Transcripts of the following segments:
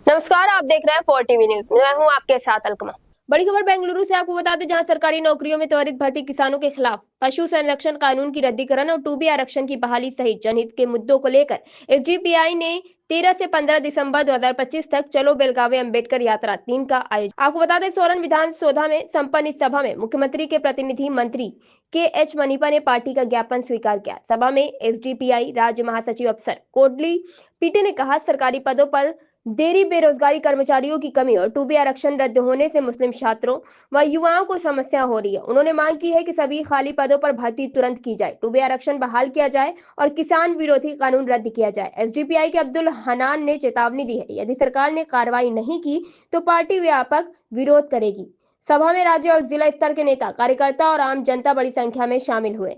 नमस्कार, आप देख रहे हैं 4 टीवी न्यूज। मैं हूं आपके साथ अलकमा। बड़ी खबर बेंगलुरु से आपको बता दें, जहां सरकारी नौकरियों में त्वरित भर्ती, किसानों के खिलाफ पशु संरक्षण कानून की रद्दीकरण और 2B आरक्षण की बहाली सहित जनहित के मुद्दों को लेकर एसडीपीआई ने 13 से 15 दिसंबर 2025 तक चलो बेलगावी अंबेडकर यात्रा 3 का आयोजन। आपको बता दें, सोलन विधानसौधा में संपन्न इस सभा में मुख्यमंत्री के प्रतिनिधि मंत्री KH मनीपा ने पार्टी का ज्ञापन स्वीकार किया। सभा में एसडीपीआई राज्य महासचिव अफसर कोडली पीटे ने कहा, सरकारी पदों पर देरी, बेरोजगारी, कर्मचारियों की कमी और 2B आरक्षण रद्द होने से मुस्लिम छात्रों व युवाओं को समस्या हो रही है। उन्होंने मांग की है कि सभी खाली पदों पर भर्ती तुरंत की जाए, 2B आरक्षण बहाल किया जाए और किसान विरोधी कानून रद्द किया जाए। एसडीपीआई के अब्दुल हनान ने चेतावनी दी है, यदि सरकार ने कार्रवाई नहीं की तो पार्टी व्यापक विरोध करेगी। सभा में राज्य और जिला स्तर के नेता, कार्यकर्ता और आम जनता बड़ी संख्या में शामिल हुए।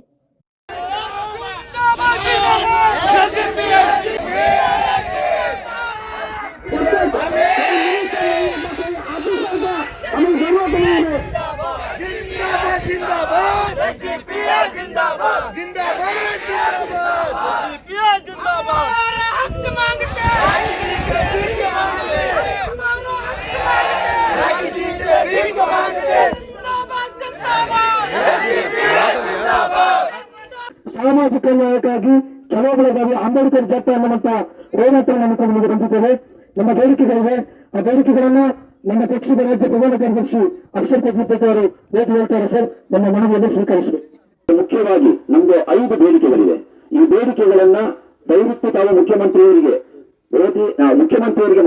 ಸಾಮಾಜಿಕ ನ್ಯಾಯಕ್ಕಾಗಿ ಚಲೋ ಬೆಳಗಾವಿ ಅಂಬೇಡ್ಕರ್ ಜಾತ್ರೆ ಅನ್ನುವಂತ ರೇವತ್ರ ನಂಬಿಕೊಂಡು ನಿಮಗೆ ಬಂದಿದ್ದೇವೆ. ನಮ್ಮ ಬೇಡಿಕೆಗಳಿವೆ. ಆ ಬೇಡಿಕೆಗಳನ್ನ ನಮ್ಮ ಪಕ್ಷದ ರಾಜ್ಯ ಪ್ರಧಾನ ಕಾರ್ಯದರ್ಶಿ ಅಕ್ಷರ್ ಪದ್ಮಪತಿ ಅವರು ಭೇಟಿ ಹೇಳ್ತಾರೆ. ಸರ್, ನಮ್ಮ ಮನವಿಯನ್ನು ಸ್ವೀಕರಿಸಬೇಕು. ಮುಖ್ಯವಾಗಿ ನಮ್ದು 5 ಬೇಡಿಕೆಗಳಿವೆ. ಈ ಬೇಡಿಕೆಗಳನ್ನ ದಯವಿಟ್ಟು ತಾವು ಮುಖ್ಯಮಂತ್ರಿಯವರಿಗೆ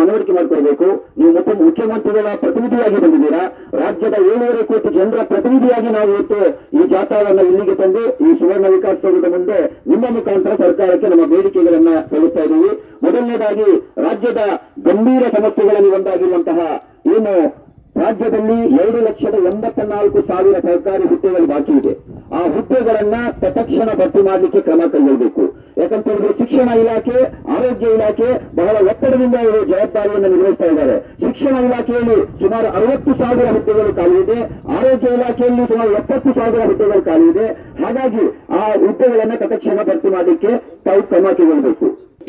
ಮನವರಿಕೆ ಮಾಡಿಕೊಡ್ಬೇಕು. ನೀವು ಮುಖ್ಯಮಂತ್ರಿಗಳ ಪ್ರತಿನಿಧಿಯಾಗಿ ಬಂದಿದ್ದೀರಾ. ರಾಜ್ಯದ 7.5 ಕೋಟಿ ಜನರ ಪ್ರತಿನಿಧಿಯಾಗಿ ನಾವು ಇವತ್ತು ಈ ಜಾಥಾವನ್ನು ಇಲ್ಲಿಗೆ ತಂದು ಈ ಸುವರ್ಣ ವಿಕಾಸಸೌಧದ ಮುಂದೆ ನಿಮ್ಮ ಮುಖಾಂತರ ಸರ್ಕಾರಕ್ಕೆ ನಮ್ಮ ಬೇಡಿಕೆಗಳನ್ನ ಸಲ್ಲಿಸ್ತಾ ಇದ್ದೀವಿ. ಮೊದಲನೇದಾಗಿ, ರಾಜ್ಯದ ಗಂಭೀರ ಸಮಸ್ಯೆಗಳಲ್ಲಿ ಒಂದಾಗಿರುವಂತಹ ಏನು ರಾಜ್ಯದಲ್ಲಿ 2,84,000 ಸರ್ಕಾರಿ ಹುದ್ದೆಗಳು ಬಾಕಿ ಇದೆ. ಆ ಹುದ್ದೆಗಳನ್ನ ತತ್ಕ್ಷಣ ಭರ್ತಿ ಮಾಡಲಿಕ್ಕೆ ಕ್ರಮ ಕೈಗೊಳ್ಳಬೇಕು. ಯಾಕಂತಂದ್ರೆ ಶಿಕ್ಷಣ ಇಲಾಖೆ, ಆರೋಗ್ಯ ಇಲಾಖೆ ಬಹಳ ಒತ್ತಡದಿಂದ ಇವರು ಜವಾಬ್ದಾರಿಯನ್ನು ನಿರ್ವಹಿಸ್ತಾ ಇದ್ದಾರೆ. ಶಿಕ್ಷಣ ಇಲಾಖೆಯಲ್ಲಿ ಸುಮಾರು 60,000 ಹುದ್ದೆಗಳು ಖಾಲಿ ಇದೆ. ಆರೋಗ್ಯ ಇಲಾಖೆಯಲ್ಲಿ ಸುಮಾರು 70,000 ಹುದ್ದೆಗಳು ಖಾಲಿ ಇದೆ. ಹಾಗಾಗಿ ಆ ಹುದ್ದೆಗಳನ್ನ ತತ್ಕ್ಷಣ ಭರ್ತಿ ಮಾಡಲಿಕ್ಕೆ ತಾವು ಕ್ರಮ ಕೈಗೊಳ್ಳಬೇಕು.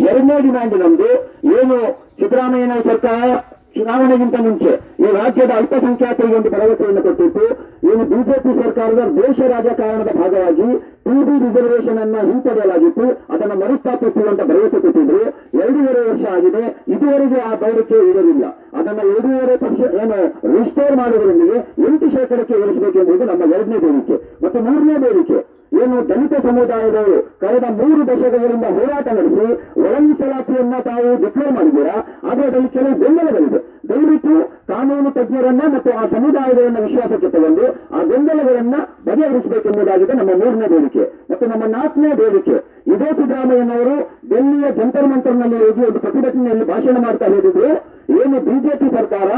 ಎರಡನೇ ಡಿಮ್ಯಾಂಡ್ ನಮ್ದು, ಏನು ಸಿದ್ದರಾಮಯ್ಯ ಸರ್ಕಾರ ಚುನಾವಣೆಗಿಂತ ಮುಂಚೆ ಈ ರಾಜ್ಯದ ಅಲ್ಪಸಂಖ್ಯಾತರಿಗೆ ಒಂದು ಭರವಸೆಯನ್ನು ಕೊಟ್ಟಿತ್ತು. ಏನು ಬಿಜೆಪಿ ಸರ್ಕಾರದ ದೇಶ ರಾಜಕಾರಣದ ಭಾಗವಾಗಿ 2B ರಿಸರ್ವೇಶನ್ ಅನ್ನ ಹಿಂಪಡೆಯಲಾಗಿತ್ತು. ಅದನ್ನು ಮರುಸ್ಥಾಪಿಸುವಂತ ಭರವಸೆ ಕೊಟ್ಟಿದ್ರು. 2.5 ವರ್ಷ ಆಗಿದೆ, ಇದುವರೆಗೆ ಆ ಬೇಡಿಕೆ ಈಡೇರಿಲ್ಲ. ಅದನ್ನ 2.5% ಏನು ರಿಸ್ಟೋರ್ ಮಾಡುವುದರೊಂದಿಗೆ 8% ಏರಿಸಬೇಕೆಂಬುದು ನಮ್ಮ ಎರಡನೇ ಬೇಡಿಕೆ. ಮತ್ತು ಮೂರನೇ ಬೇಡಿಕೆ, ಏನು ದಲಿತ ಸಮುದಾಯದವರು ಕಳೆದ 3 ದಶಕಗಳಿಂದ ಹೋರಾಟ ನಡೆಸಿ ಒಳ ಮೀಸಲಾತಿಯನ್ನ ತಾವು ಡಿಕ್ಲೇರ್ ಮಾಡಿದ್ದೀರಾ. ಆದರೆ ಅದರಲ್ಲಿ ಕೆಲವು ಗೊಂದಲಗಳಿದೆ. ದಯವಿಟ್ಟು ಕಾನೂನು ತಜ್ಞರನ್ನ ಮತ್ತು ಆ ಸಮುದಾಯದವರನ್ನ ವಿಶ್ವಾಸಕ್ಕೆ ತಗೊಂಡು ಆ ಗೊಂದಲಗಳನ್ನ ಬಗೆಹರಿಸಬೇಕೆಂಬುದಾಗಿದೆ ನಮ್ಮ 3ನೇ ಬೇಡಿಕೆ. ಮತ್ತು ನಮ್ಮ 4ನೇ ಬೇಡಿಕೆ, ಇದೇ ಸಿದ್ದರಾಮಯ್ಯನವರು ಡೆಲ್ಲಿಯ ಜಂತರ್ ಮಂತರ್ನಲ್ಲಿ ಹೋಗಿ ಒಂದು ಪ್ರತಿಭಟನೆಯಲ್ಲಿ ಭಾಷಣ ಮಾಡ್ತಾ ಹೇಳಿದ್ರು, ಏನು ಬಿಜೆಪಿ ಸರ್ಕಾರ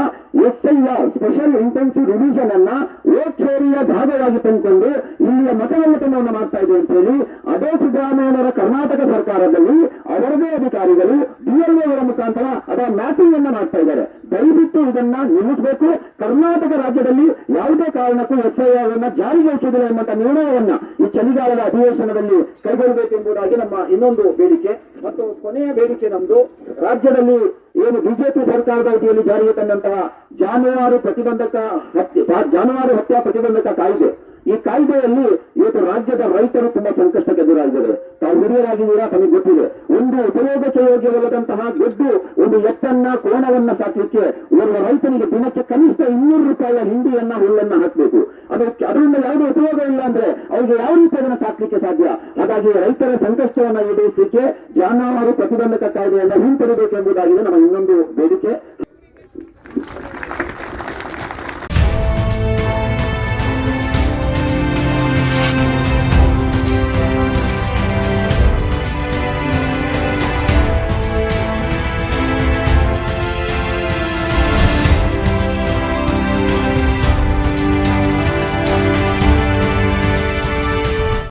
SIR ಸ್ಪೆಷಲ್ ಇಂಟೆನ್ಸಿವ್ ರಿವಿಷನ್ ಅನ್ನ ವೋಟ್ ಚೋರಿಯ ಭಾಗವಾಗಿ ತಂದುಕೊಂಡು ಇಲ್ಲಿಯ ಮತಗಳ್ಳತನವನ್ನು ಮಾಡ್ತಾ ಇದೆ ಅಂತ ಹೇಳಿ, ಅದೇ ಸಿದ್ದರಾಮಯ್ಯನವರ ಕರ್ನಾಟಕ ಸರ್ಕಾರದಲ್ಲಿ ಅವರದೇ ಅಧಿಕಾರಿಗಳು DLOಗಳ ಮುಖಾಂತರ ಅದರ ಮ್ಯಾಪಿಂಗ್ ಅನ್ನ ಮಾಡ್ತಾ ಇದ್ದಾರೆ. ದಯವಿಟ್ಟು ಇದನ್ನ ನಿಲ್ಲಿಸಬೇಕು. ಕರ್ನಾಟಕ ರಾಜ್ಯದಲ್ಲಿ ಯಾವುದೇ ಕಾರಣಕ್ಕೂ SIR ಅನ್ನ ಜಾರಿಗೊಳಿಸುವುದಿಲ್ಲ ಎಂಬಂತ ನಿರ್ಣಯವನ್ನ ಈ ಚಳಿಗಾಲದ ಅಧಿವೇಶನದಲ್ಲಿ ಕೈಗೊಳ್ಳಬೇಕೆಂಬುದಾಗಿ ನಮ್ಮ ಇನ್ನೊಂದು ಬೇಡಿಕೆ. ಮತ್ತು ಕೊನೆಯ ಬೇಡಿಕೆ ನಮ್ದು, ರಾಜ್ಯದಲ್ಲಿ ಏನು ಬಿಜೆಪಿ ಸರ್ಕಾರದ ಅವಧಿಯಲ್ಲಿ ಜಾರಿಗೆ ತಂದಂತಹ ಜಾನುವಾರು ಹತ್ಯಾ ಪ್ರತಿಬಂಧಕ ಕಾಯ್ದೆ, ಈ ಕಾಯ್ದೆಯಲ್ಲಿ ಇವತ್ತು ರಾಜ್ಯದ ರೈತರು ತುಂಬಾ ಸಂಕಷ್ಟಕ್ಕೆ ಎದುರಾಗಿದ್ದಾರೆ. ತಾವು ಹಿರಿಯರಾಗಿದ್ದೀರಾ, ತಮಗೆ ಗೊತ್ತಿದೆ. ಒಂದು ಉಪಯೋಗಕ್ಕೆ ಯೋಗ್ಯವಲ್ಲದಂತಹ ದೊಡ್ಡ ಒಂದು ಎತ್ತನ್ನ, ಕೋಣವನ್ನ ಸಾಕಲಿಕ್ಕೆ ಓರ್ವ ರೈತನಿಗೆ ದಿನಕ್ಕೆ ಕನಿಷ್ಠ 200 ರೂಪಾಯಿಯ ಹಿಂಡಿಯನ್ನ, ಹುಲ್ಲನ್ನ ಹಾಕಬೇಕು. ಅದರಿಂದ ಯಾವುದೇ ಉಪಯೋಗ ಇಲ್ಲ ಅಂದ್ರೆ ಅವರಿಗೆ ಯಾವ ರೀತಿ ಅದನ್ನು ಸಾಕಲಿಕ್ಕೆ ಸಾಧ್ಯ? ಹಾಗಾಗಿ ರೈತರ ಸಂಕಷ್ಟವನ್ನು ಈಡೇರಿಸಲಿಕ್ಕೆ ಜಾನುವಾರು ಪ್ರತಿಬಂಧಕ ಕಾಯ್ದೆಯನ್ನು ಹಿಂಪಡೆಯಬೇಕೆಂಬುದಾಗಿದೆ ನಮ್ಮ ಇನ್ನೊಂದು ಬೇಡಿಕೆ.